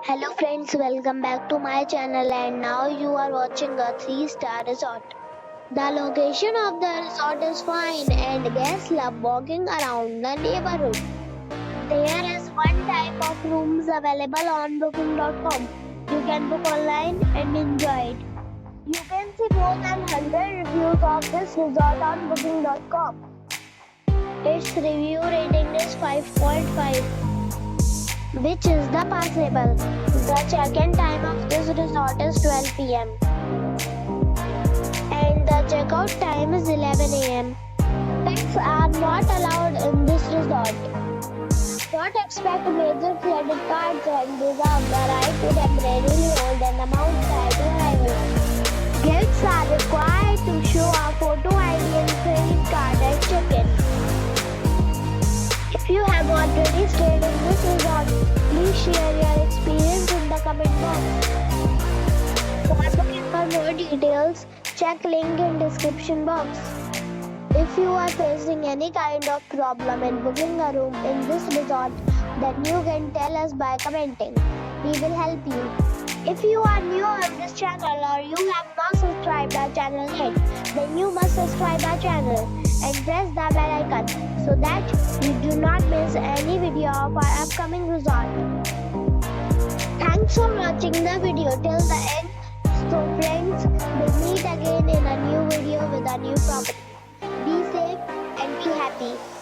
Hello friends, welcome back to my channel and now you are watching a 3-star resort. The location of the resort is fine and guests love walking around the neighborhood. There is one type of rooms available on booking.com. You can book online and enjoy it. You can see more than 100 reviews of this resort on booking.com. Its review rating is 5.5. which is the passable. The check-in time of this resort is 12 p.m. and the checkout time is 11 a.m. Pets are not allowed in this resort. Don't expect major credit cards and reserve the right to temporarily hold an amount prior to arrival. Guests are required to show a photo ID and credit card at check-in. If you have already stayed in this resort, please share your experience in the comment box. For booking or more details, check link in description box. If you are facing any kind of problem in booking a room in this resort, then you can tell us by commenting. We will help you. If you are new on this channel or you have not subscribed our channel yet, then you must subscribe our channel and press the bell icon so that you do not miss any video of our upcoming resort. Thanks for watching the video till the end. So friends, we'll meet again in a new video with a new property. Be safe and be happy.